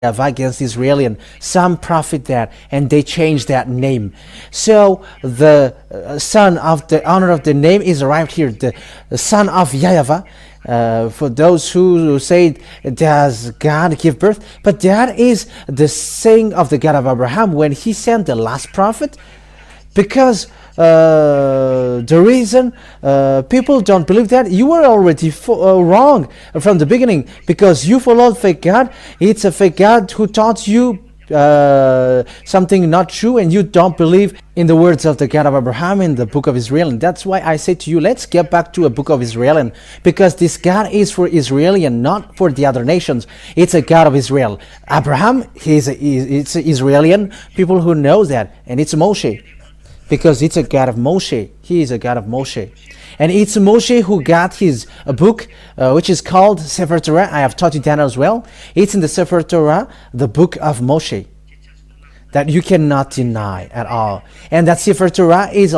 against Israelian. Some profit that, and they change that name. So the son of the honor of the name is arrived here, the son of YAHVAH. For those who say, does God give birth? But that is the saying of the God of Abraham when he sent the last prophet. Because the reason people don't believe that, you were already wrong from the beginning, because you followed fake God. It's a fake God who taught you something not true, and you don't believe in the words of the God of Abraham in the book of Israel. And that's why I say to you, let's get back to a book of Israel, because this God is for Israelian, not for the other nations. It's a God of Israel. Abraham, it's Israelian people who know that, and it's Moshe, because it's a God of Moshe. He is a God of Moshe. And it's Moshe who got his book, which is called Sefer Torah. I have taught you that as well. It's in the Sefer Torah, the book of Moshe, that you cannot deny at all. And that Sefer Torah is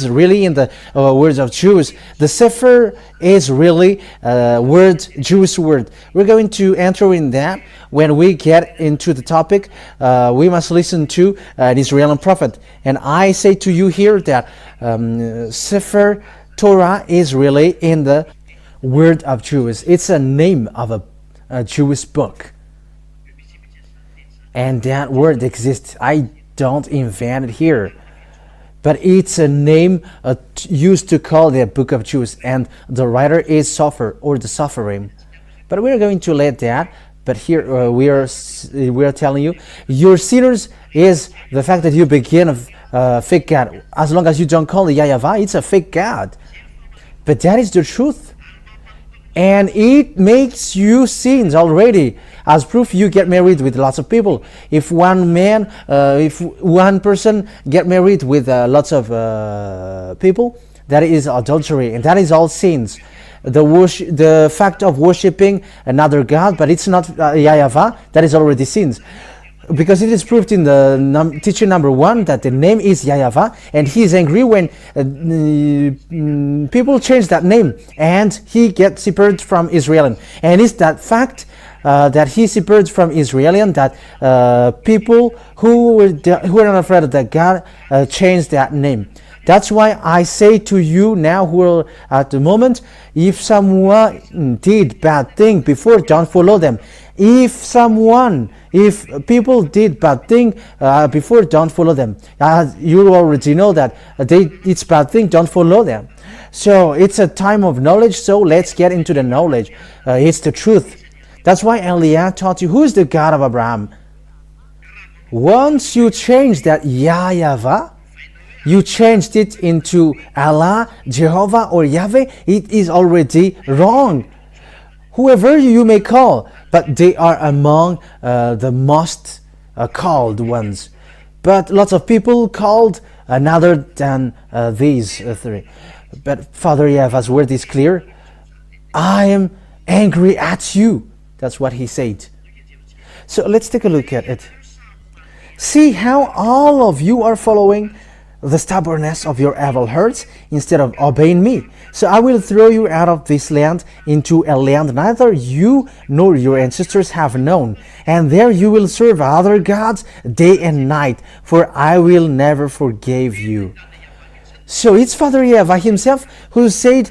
really in the words of Jews. The Sefer is really Jewish word. We're going to enter in that when we get into the topic. We must listen to an Israeli prophet. And I say to you here that Sefer Torah is really in the word of Jews. It's a name of a Jewish book. And that word exists. I don't invent it here. But it's a name used to call the book of Jews. And the writer is Sofer, or the Sopherim. But we're going to let that. But here we are telling you, your sinners is the fact that you begin a fake God. As long as you don't call it YAHVAH, it's a fake God. But that is the truth. And it makes you sins already. As proof, you get married with lots of people. If one person get married with lots of people, that is adultery, and that is all sins. The fact of worshiping another God, but it's not YAHVAH, that is already sins. Because it is proved in the teaching number 1 that the name is YAHVAH, and he is angry when people change that name, and he gets separated from Israel. And it's that fact that he separated from Israel that people who were not afraid of that God changed that name. That's why I say to you now who are at the moment, if someone did bad thing before, don't follow them. If people did bad thing before, don't follow them. You already know that it's bad thing, don't follow them. So it's a time of knowledge, so let's get into the knowledge. It's the truth. That's why Eliah taught you who is the God of Abraham. Once you change that YAHVAH, you changed it into Allah, Jehovah, or Yahveh, it is already wrong. Whoever you may call, but they are among the most called ones. But lots of people called another than these three. But Father YAHVAH's word is clear. I am angry at you. That's what he said. So let's take a look at it. See how all of you are following the stubbornness of your evil hearts instead of obeying me. So I will throw you out of this land into a land neither you nor your ancestors have known, and there you will serve other gods day and night, for I will never forgive you. So it's Father YAHVAH himself who said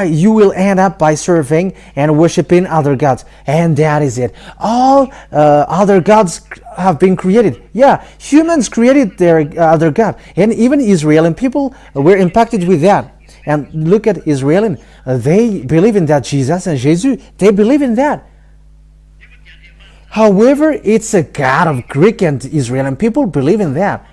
you will end up by serving and worshiping other gods, and that is it. All other gods have been created. Yeah, humans created their other god, and even Israeli people were impacted with that. And look at Israeli, they believe in that Jesus and Jesus, they believe in that. However, it's a god of Greek and Israeli people believe in that.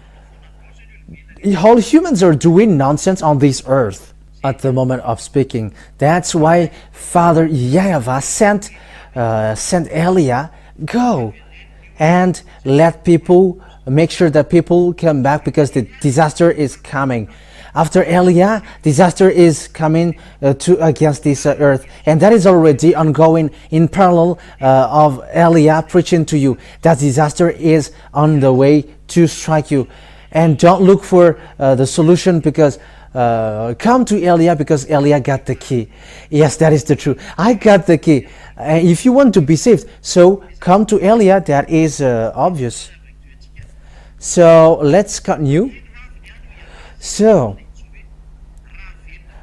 All humans are doing nonsense on this earth at the moment of speaking. That's why Father YAHVAH sent Eliah, go and let people, make sure that people come back, because the disaster is coming. After Eliah, disaster is coming against this earth, and that is already ongoing in parallel of Eliah preaching to you. That disaster is on the way to strike you. And don't look for the solution, because come to Eliah because Eliah got the key. Yes, that is the truth. I got the key. If you want to be saved, so come to Eliah. That is obvious. So let's continue. So,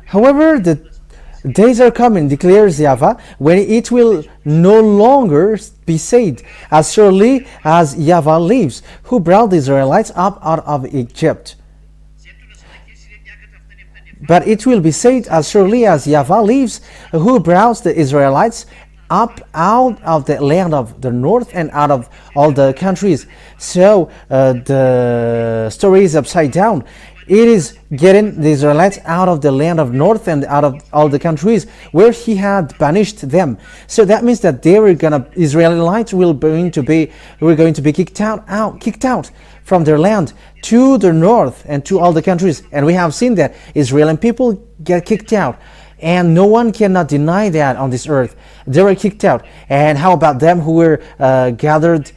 however, the days are coming, declares YAHVAH, when it will no longer be said, as surely as YAHVAH lives, who brought the Israelites up out of Egypt. But it will be said, as surely as YAHVAH lives, who brought the Israelites up out of the land of the north and out of all the countries. So the story is upside down. It is getting the Israelites out of the land of north and out of all the countries where he had banished them. So that means that they were Israelites were going to be kicked out from their land to the north and to all the countries. And we have seen that Israeli people get kicked out. And no one cannot deny that on this earth. They were kicked out. And how about them who were gathered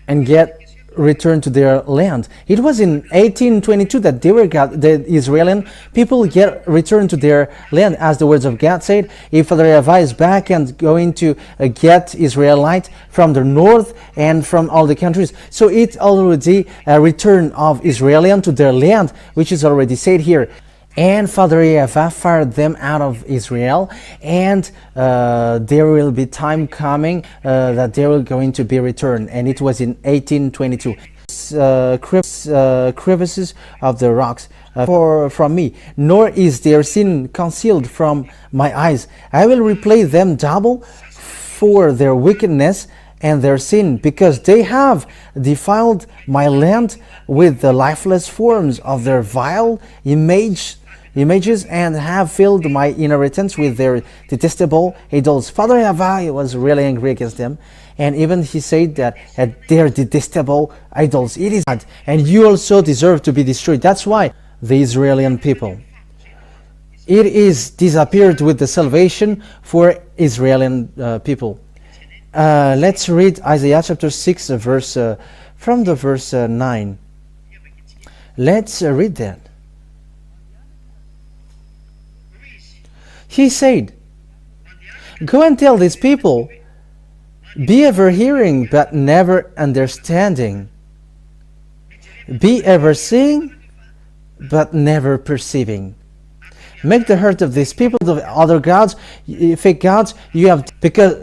and get returned to their land? It was in 1822 that the Israeli people get returned to their land, as the words of God said. If Father YAHVAH is back and going to get Israelites from the north and from all the countries, so it's already a return of Israelians to their land, which is already said here. And Father YAHVAH fired them out of Israel, and there will be time coming that they will going to be returned, and it was in 1822. Crevices of the rocks from me, nor is their sin concealed from my eyes. I will repay them double for their wickedness and their sin, because they have defiled my land with the lifeless forms of their vile images, and have filled my inheritance with their detestable idols. Father YAHVAH was really angry against them, and even he said that their detestable idols, it is bad, and you also deserve to be destroyed. That's why the Israeli people, it is disappeared with the salvation for Israeli people. Let's read Isaiah chapter 6 from the verse 9. Let's read that. He said, "Go and tell these people, be ever hearing but never understanding, be ever seeing but never perceiving. Make the heart of these people of other gods, fake gods, you have, because